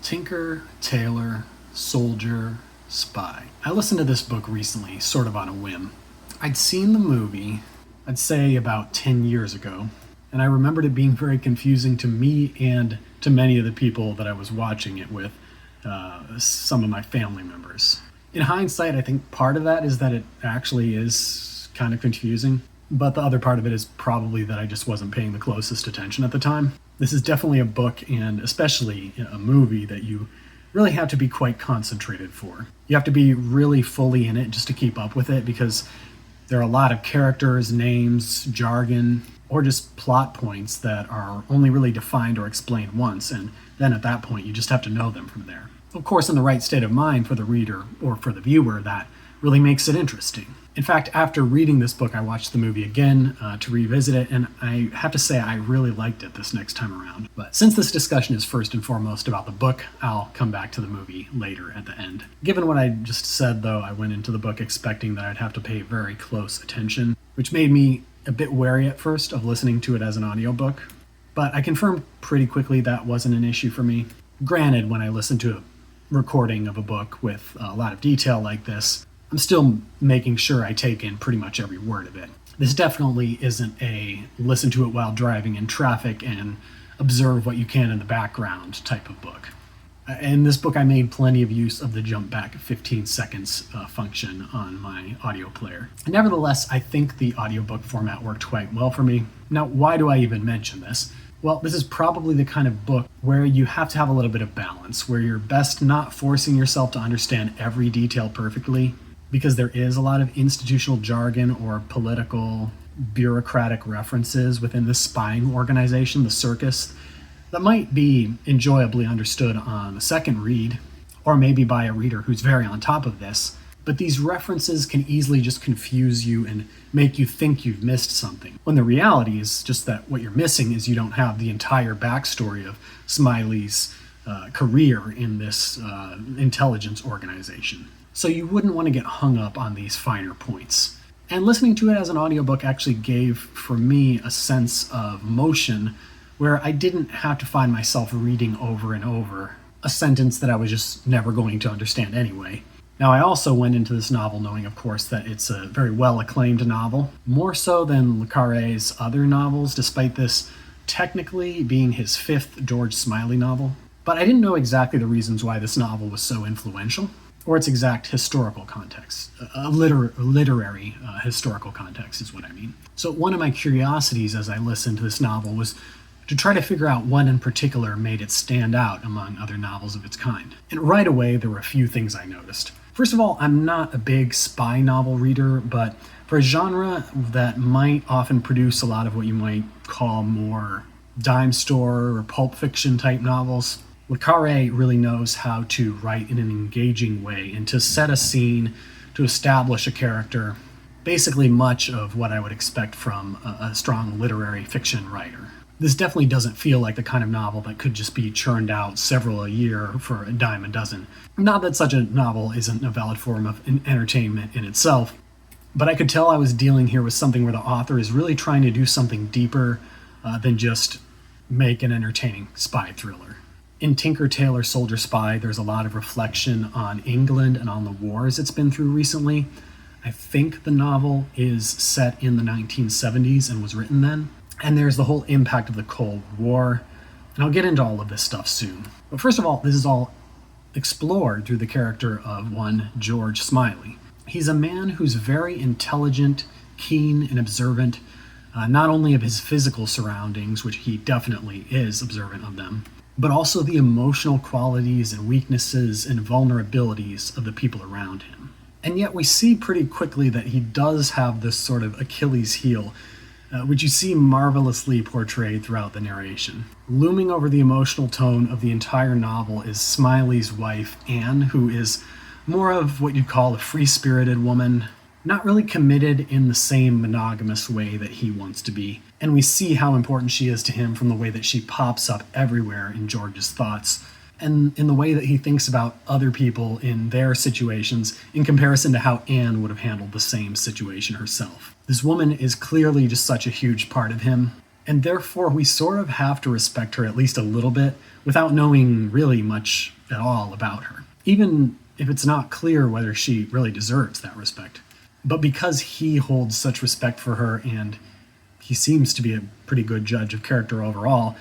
Tinker, Tailor, Soldier, Spy. I listened to this book recently, sort of on a whim. I'd seen the movie, I'd say about 10 years ago, and I remembered it being very confusing to me and to many of the people that I was watching it with, some of my family members. In hindsight, I think part of that is that it actually is kind of confusing, but the other part of it is probably that I just wasn't paying the closest attention at the time. This is definitely a book, and especially a movie, that you really have to be quite concentrated for. You have to be really fully in it just to keep up with it, because there are a lot of characters, names, jargon, or just plot points that are only really defined or explained once, and then at that point you just have to know them from there. Of course, in the right state of mind for the reader or for the viewer, that really makes it interesting. In fact, after reading this book, I watched the movie again to revisit it, and I have to say I really liked it this next time around. But since this discussion is first and foremost about the book, I'll come back to the movie later at the end. Given what I just said, though, I went into the book expecting that I'd have to pay very close attention, which made me a bit wary at first of listening to it as an audiobook. But I confirmed pretty quickly that wasn't an issue for me. Granted, when I listen to a recording of a book with a lot of detail like this, I'm still making sure I take in pretty much every word of it. This definitely isn't a listen to it while driving in traffic and observe what you can in the background type of book. In this book, I made plenty of use of the jump back 15 seconds function on my audio player. Nevertheless, I think the audiobook format worked quite well for me. Now, why do I even mention this? Well, this is probably the kind of book where you have to have a little bit of balance, where you're best not forcing yourself to understand every detail perfectly, because there is a lot of institutional jargon or political, bureaucratic references within this spying organization, the circus, that might be enjoyably understood on a second read, or maybe by a reader who's very on top of this. But these references can easily just confuse you and make you think you've missed something, when the reality is just that what you're missing is you don't have the entire backstory of Smiley's career in this intelligence organization. So you wouldn't want to get hung up on these finer points. And listening to it as an audiobook actually gave, for me, a sense of motion where I didn't have to find myself reading over and over a sentence that I was just never going to understand anyway. Now, I also went into this novel knowing, of course, that it's a very well-acclaimed novel, more so than Le Carré's other novels, despite this technically being his fifth George Smiley novel. But I didn't know exactly the reasons why this novel was so influential, or its exact historical context. Literary historical context is what I mean. So one of my curiosities as I listened to this novel was to try to figure out what in particular made it stand out among other novels of its kind. And right away, there were a few things I noticed. First of all, I'm not a big spy novel reader, but for a genre that might often produce a lot of what you might call more dime store or pulp fiction type novels, Le Carré really knows how to write in an engaging way and to set a scene, to establish a character, basically much of what I would expect from a strong literary fiction writer. This definitely doesn't feel like the kind of novel that could just be churned out several a year for a dime a dozen. Not that such a novel isn't a valid form of entertainment in itself, but I could tell I was dealing here with something where the author is really trying to do something deeper than just make an entertaining spy thriller. In Tinker, Tailor, Soldier, Spy, there's a lot of reflection on England and on the wars it's been through recently. I think the novel is set in the 1970s and was written then. And there's the whole impact of the Cold War. And I'll get into all of this stuff soon. But first of all, this is all explored through the character of one George Smiley. He's a man who's very intelligent, keen, and observant, not only of his physical surroundings, which he definitely is observant of them, but also the emotional qualities and weaknesses and vulnerabilities of the people around him. And yet we see pretty quickly that he does have this sort of Achilles heel, which you see marvelously portrayed throughout the narration. Looming over the emotional tone of the entire novel is Smiley's wife, Anne, who is more of what you'd call a free-spirited woman, not really committed in the same monogamous way that he wants to be. And we see how important she is to him from the way that she pops up everywhere in George's thoughts, and in the way that he thinks about other people in their situations in comparison to how Anne would have handled the same situation herself. This woman is clearly just such a huge part of him, And therefore, we sort of have to respect her at least a little bit without knowing really much at all about her, even if it's not clear whether she really deserves that respect. But because he holds such respect for her and he seems to be a pretty good judge of character overall,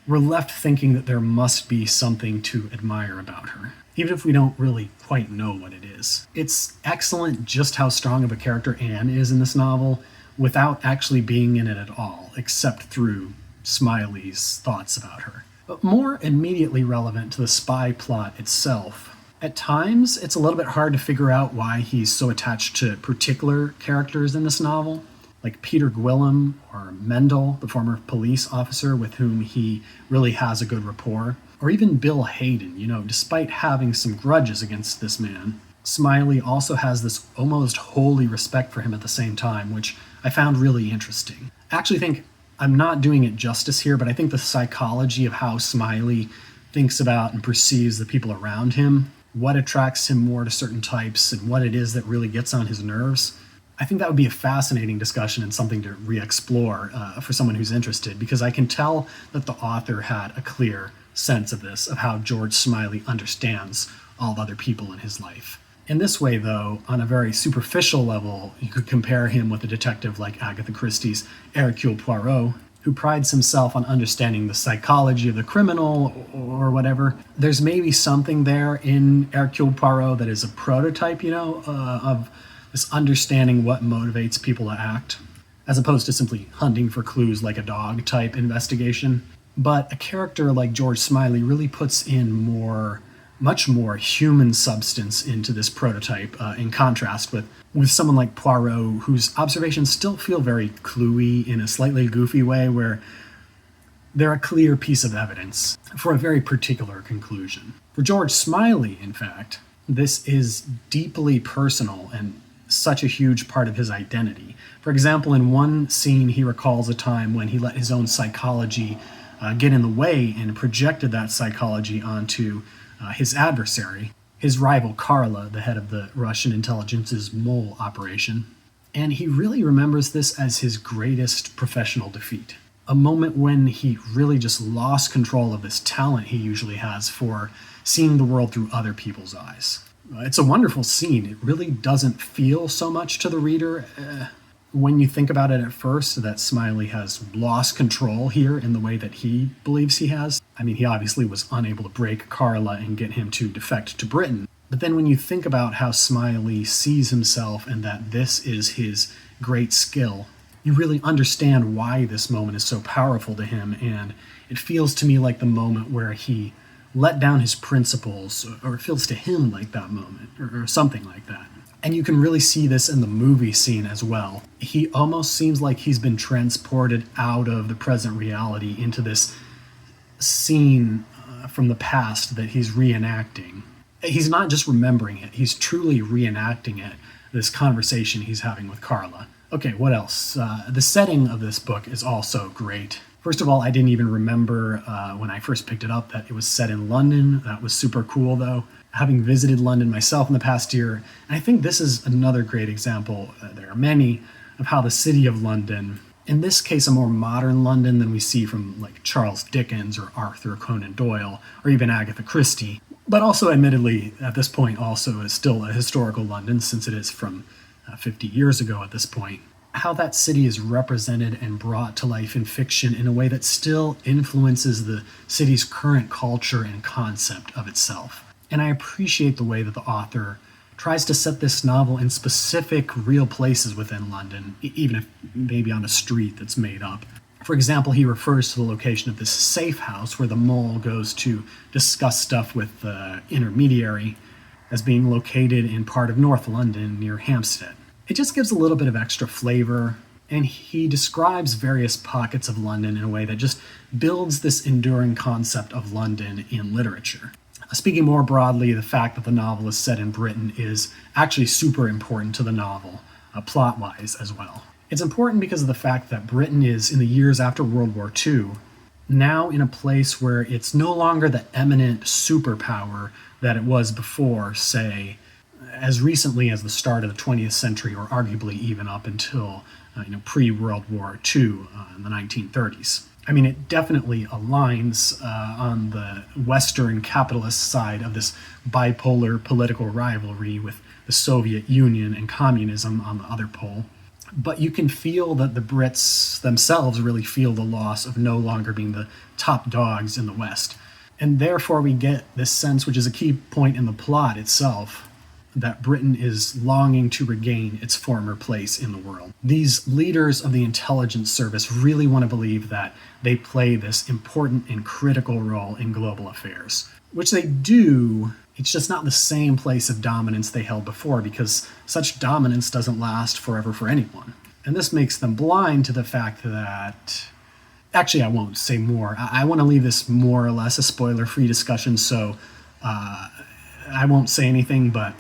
we're left thinking that there must be something to admire about her, even if we don't really quite know what it is. It's excellent just how strong of a character Anne is in this novel without actually being in it at all, except through Smiley's thoughts about her. But more immediately relevant to the spy plot itself, at times it's a little bit hard to figure out why he's so attached to particular characters in this novel, like Peter Gwillim or Mendel, the former police officer with whom he really has a good rapport, or even Bill Hayden. Despite having some grudges against this man, Smiley also has this almost holy respect for him at the same time, which I found really interesting. I actually think I'm not doing it justice here, but I think the psychology of how Smiley thinks about and perceives the people around him, what attracts him more to certain types, and what it is that really gets on his nerves, I think that would be a fascinating discussion and something to re-explore for someone who's interested, because I can tell that the author had a clear sense of this, of how George Smiley understands all the other people in his life. In this way, though, on a very superficial level, you could compare him with a detective like Agatha Christie's Hercule Poirot, who prides himself on understanding the psychology of the criminal or whatever. There's maybe something there in Hercule Poirot that is a prototype, of this understanding what motivates people to act, as opposed to simply hunting for clues like a dog type investigation. But a character like George Smiley really puts in much more human substance into this prototype, in contrast with someone like Poirot, whose observations still feel very cluey in a slightly goofy way, where they're a clear piece of evidence for a very particular conclusion. For George Smiley, in fact, this is deeply personal and such a huge part of his identity. For example, in one scene, he recalls a time when he let his own psychology get in the way and projected that psychology onto his adversary, his rival Carla, the head of the Russian intelligence's mole operation. And he really remembers this as his greatest professional defeat. A moment when he really just lost control of this talent he usually has for seeing the world through other people's eyes. It's a wonderful scene. It really doesn't feel so much to the reader when you think about it at first, that Smiley has lost control here in the way that he believes he has. I mean, he obviously was unable to break Carla and get him to defect to Britain. But then when you think about how Smiley sees himself and that this is his great skill, you really understand why this moment is so powerful to him, and it feels to me like the moment where he let down his principles, or it feels to him like that moment, or something like that. And you can really see this in the movie scene as well. He almost seems like he's been transported out of the present reality into this scene from the past that he's reenacting. He's not just remembering it, he's truly reenacting it, this conversation he's having with Carla. Okay, what else? The setting of this book is also great. First of all, I didn't even remember when I first picked it up that it was set in London. That was super cool, though. Having visited London myself in the past year, and I think this is another great example, there are many, of how the city of London, in this case a more modern London than we see from like Charles Dickens or Arthur Conan Doyle or even Agatha Christie, but also admittedly at this point also is still a historical London since it is from 50 years ago at this point. How that city is represented and brought to life in fiction in a way that still influences the city's current culture and concept of itself. And I appreciate the way that the author tries to set this novel in specific real places within London, even if maybe on a street that's made up. For example, he refers to the location of this safe house where the mole goes to discuss stuff with the intermediary as being located in part of North London near Hampstead. It just gives a little bit of extra flavor, and he describes various pockets of London in a way that just builds this enduring concept of London in literature. Speaking more broadly, the fact that the novel is set in Britain is actually super important to the novel, plot-wise as well. It's important because of the fact that Britain is, in the years after World War II, now in a place where it's no longer the eminent superpower that it was before, say, as recently as the start of the 20th century, or arguably even up until pre-World War II in the 1930s. I mean, it definitely aligns on the Western capitalist side of this bipolar political rivalry with the Soviet Union and communism on the other pole. But you can feel that the Brits themselves really feel the loss of no longer being the top dogs in the West. And therefore we get this sense, which is a key point in the plot itself, that Britain is longing to regain its former place in the world. These leaders of the intelligence service really want to believe that they play this important and critical role in global affairs, which they do. It's just not the same place of dominance they held before, because such dominance doesn't last forever for anyone. And this makes them blind to the fact that... Actually, I won't say more. I want to leave this more or less a spoiler-free discussion, so I won't say anything, but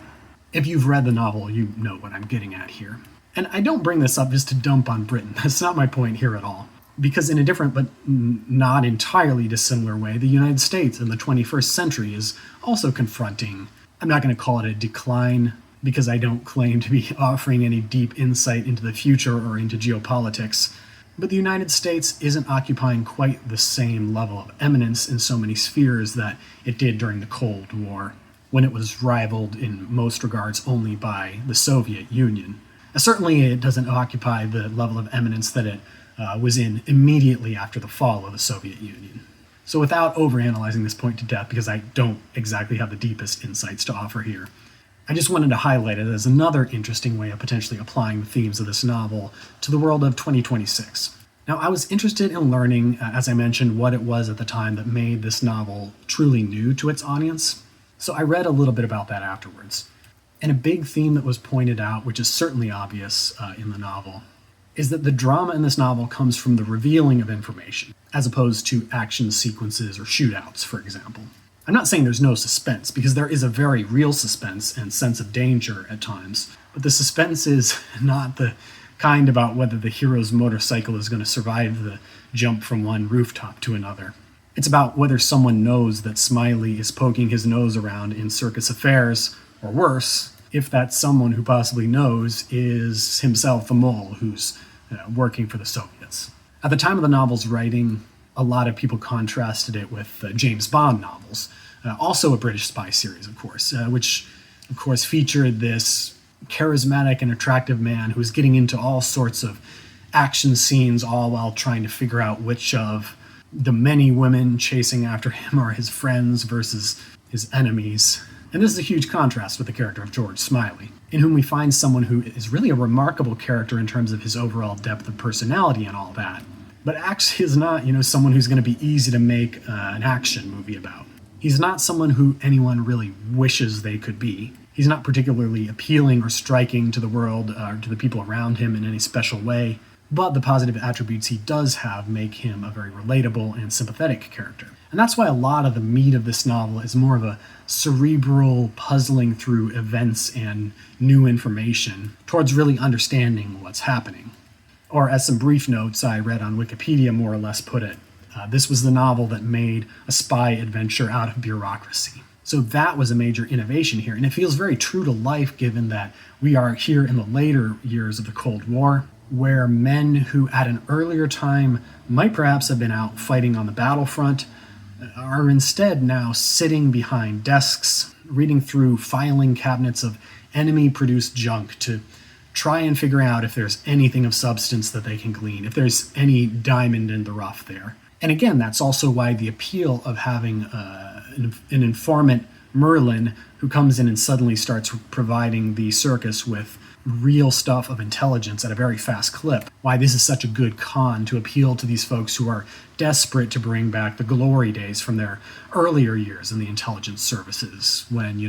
if you've read the novel, you know what I'm getting at here. And I don't bring this up just to dump on Britain. That's not my point here at all. Because in a different but not entirely dissimilar way, the United States in the 21st century is also confronting, I'm not going to call it a decline, because I don't claim to be offering any deep insight into the future or into geopolitics, but the United States isn't occupying quite the same level of eminence in so many spheres that it did during the Cold War, when it was rivaled in most regards only by the Soviet Union. Certainly it doesn't occupy the level of eminence that it was in immediately after the fall of the Soviet Union. So without overanalyzing this point to death, because I don't exactly have the deepest insights to offer here, I just wanted to highlight it as another interesting way of potentially applying the themes of this novel to the world of 2026. Now, I was interested in learning, as I mentioned, what it was at the time that made this novel truly new to its audience. So I read a little bit about that afterwards. And a big theme that was pointed out, which is certainly obvious in the novel, is that the drama in this novel comes from the revealing of information, as opposed to action sequences or shootouts, for example. I'm not saying there's no suspense, because there is a very real suspense and sense of danger at times, but the suspense is not the kind about whether the hero's motorcycle is going to survive the jump from one rooftop to another. It's about whether someone knows that Smiley is poking his nose around in circus affairs, or worse, if that someone who possibly knows is himself a mole who's working for the Soviets. At the time of the novel's writing, a lot of people contrasted it with James Bond novels, also a British spy series, of course, which, of course, featured this charismatic and attractive man who was getting into all sorts of action scenes, all while trying to figure out which of the many women chasing after him are his friends versus his enemies. And this is a huge contrast with the character of George Smiley, in whom we find someone who is really a remarkable character in terms of his overall depth of personality and all that, but actually is not, someone who's going to be easy to make an action movie about. He's not someone who anyone really wishes they could be. He's not particularly appealing or striking to the world or to the people around him in any special way, but the positive attributes he does have make him a very relatable and sympathetic character. And that's why a lot of the meat of this novel is more of a cerebral puzzling through events and new information towards really understanding what's happening. Or as some brief notes I read on Wikipedia more or less put it, this was the novel that made a spy adventure out of bureaucracy. So that was a major innovation here, and it feels very true to life given that we are here in the later years of the Cold War, where men who at an earlier time might perhaps have been out fighting on the battlefront are instead now sitting behind desks, reading through filing cabinets of enemy-produced junk to try and figure out if there's anything of substance that they can glean, if there's any diamond in the rough there. And again, that's also why the appeal of having an informant, Merlin, who comes in and suddenly starts providing the circus with real stuff of intelligence at a very fast clip, why this is such a good con to appeal to these folks who are desperate to bring back the glory days from their earlier years in the intelligence services, when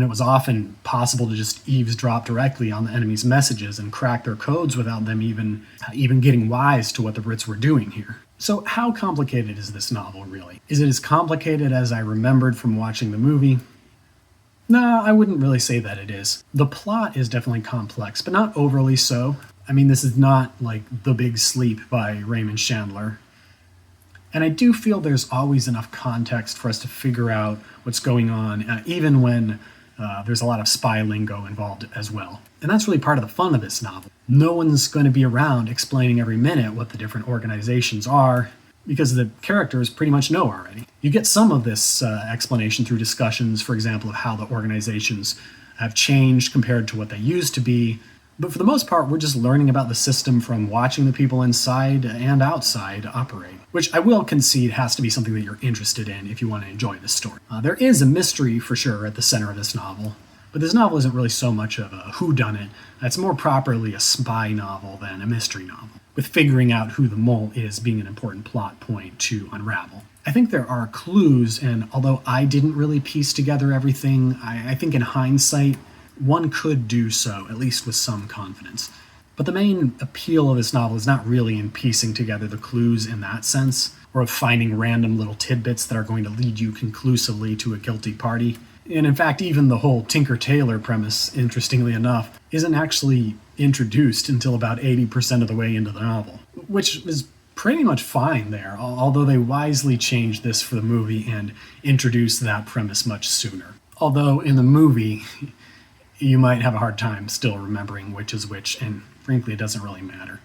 it was often possible to just eavesdrop directly on the enemy's messages and crack their codes without them even getting wise to what the Brits were doing here. So how complicated is this novel, really? Is it as complicated as I remembered from watching the movie? No, I wouldn't really say that it is. The plot is definitely complex, but not overly so. I mean, this is not like The Big Sleep by Raymond Chandler. And I do feel there's always enough context for us to figure out what's going on, even when There's a lot of spy lingo involved as well. And that's really part of the fun of this novel. No one's going to be around explaining every minute what the different organizations are, because the characters pretty much know already. You get some of this explanation through discussions, for example, of how the organizations have changed compared to what they used to be. But for the most part, we're just learning about the system from watching the people inside and outside operate, which I will concede has to be something that you're interested in if you want to enjoy this story. There is a mystery for sure at the center of this novel, but this novel isn't really so much of a whodunit. It's more properly a spy novel than a mystery novel, with figuring out who the mole is being an important plot point to unravel. I think there are clues, and although I didn't really piece together everything, I think in hindsight, one could do so, at least with some confidence. But the main appeal of this novel is not really in piecing together the clues in that sense, or of finding random little tidbits that are going to lead you conclusively to a guilty party. And in fact, even the whole Tinker-Tailor premise, interestingly enough, isn't actually introduced until about 80% of the way into the novel, which is pretty much fine there, although they wisely changed this for the movie and introduced that premise much sooner. Although in the movie, you might have a hard time still remembering which is which, and frankly, it doesn't really matter.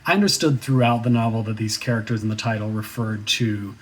I understood throughout the novel that these characters in the title referred to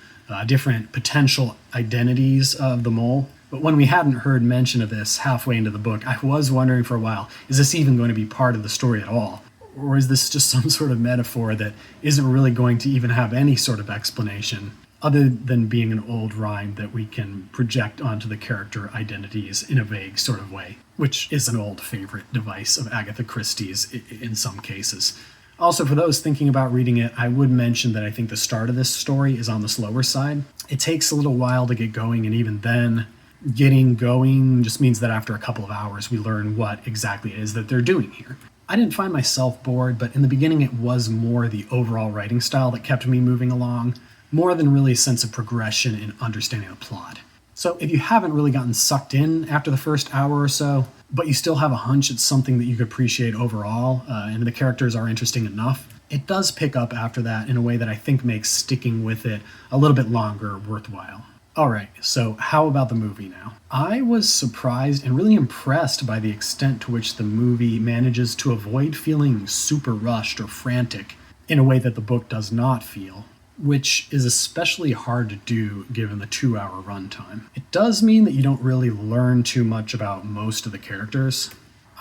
different potential identities of the mole, but when we hadn't heard mention of this halfway into the book, I was wondering for a while, is this even going to be part of the story at all? Or is this just some sort of metaphor that isn't really going to even have any sort of explanation, other than being an old rhyme that we can project onto the character identities in a vague sort of way, which is an old favorite device of Agatha Christie's in some cases. Also, for those thinking about reading it, I would mention that I think the start of this story is on the slower side. It takes a little while to get going, and even then, getting going just means that after a couple of hours, we learn what exactly it is that they're doing here. I didn't find myself bored, but in the beginning it was more the overall writing style that kept me moving along, more than really a sense of progression in understanding the plot. So if you haven't really gotten sucked in after the first hour or so, but you still have a hunch it's something that you could appreciate overall, and the characters are interesting enough, it does pick up after that in a way that I think makes sticking with it a little bit longer worthwhile. Alright, so how about the movie now? I was surprised and really impressed by the extent to which the movie manages to avoid feeling super rushed or frantic in a way that the book does not feel, which is especially hard to do given the 2-hour runtime. It does mean that you don't really learn too much about most of the characters.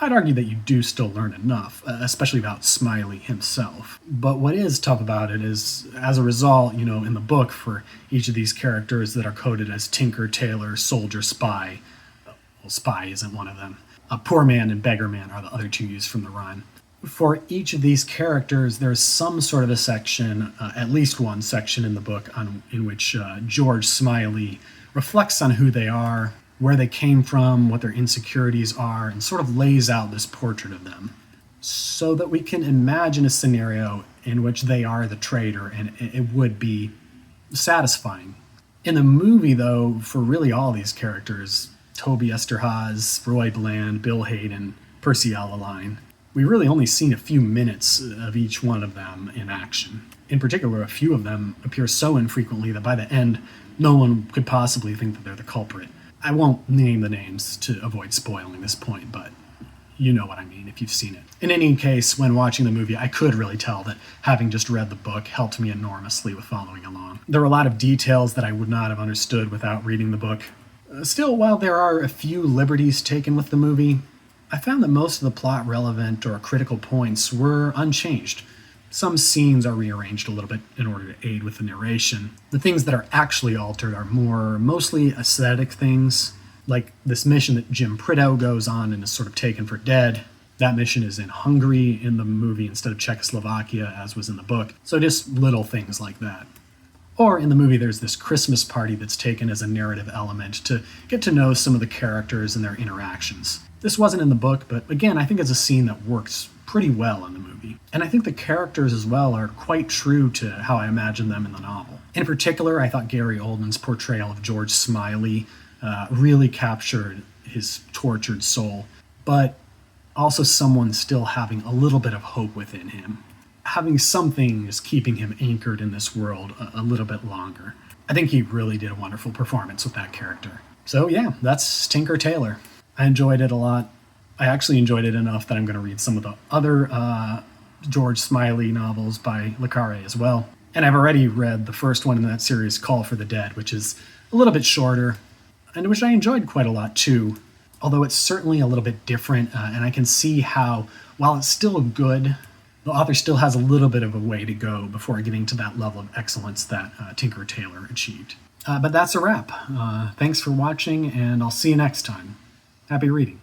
I'd argue that you do still learn enough, especially about Smiley himself. But what is tough about it is, as a result, in the book, for each of these characters that are coded as Tinker, Tailor, Soldier, Spy, well, Spy isn't one of them. Poor Man and Beggar Man are the other two used from the rhyme. For each of these characters, there's some sort of a section, at least one section in the book, in which George Smiley reflects on who they are, where they came from, what their insecurities are, and sort of lays out this portrait of them, so that we can imagine a scenario in which they are the traitor, and it would be satisfying. In the movie, though, for really all these characters, Toby Esterhazy, Roy Bland, Bill Hayden, Percy Allaline, we've really only seen a few minutes of each one of them in action. In particular, a few of them appear so infrequently that by the end, no one could possibly think that they're the culprit. I won't name the names to avoid spoiling this point, but you know what I mean if you've seen it. In any case, when watching the movie, I could really tell that having just read the book helped me enormously with following along. There were a lot of details that I would not have understood without reading the book. Still, while there are a few liberties taken with the movie, I found that most of the plot relevant or critical points were unchanged. Some scenes are rearranged a little bit in order to aid with the narration. The things that are actually altered are mostly aesthetic things, like this mission that Jim Prideaux goes on and is sort of taken for dead. That mission is in Hungary in the movie instead of Czechoslovakia, as was in the book. So just little things like that. Or in the movie, there's this Christmas party that's taken as a narrative element to get to know some of the characters and their interactions. This wasn't in the book, but again, I think it's a scene that works pretty well in the movie. And I think the characters as well are quite true to how I imagine them in the novel. In particular, I thought Gary Oldman's portrayal of George Smiley really captured his tortured soul, but also someone still having a little bit of hope within him. Having something is keeping him anchored in this world a little bit longer. I think he really did a wonderful performance with that character. So yeah, that's Tinker Tailor. I enjoyed it a lot. I actually enjoyed it enough that I'm going to read some of the other George Smiley novels by Le Carré as well. And I've already read the first one in that series, Call for the Dead, which is a little bit shorter, and which I enjoyed quite a lot too. Although it's certainly a little bit different, and I can see how, while it's still good, the author still has a little bit of a way to go before getting to that level of excellence that Tinker Tailor achieved. But that's a wrap. Thanks for watching, and I'll see you next time. Happy reading.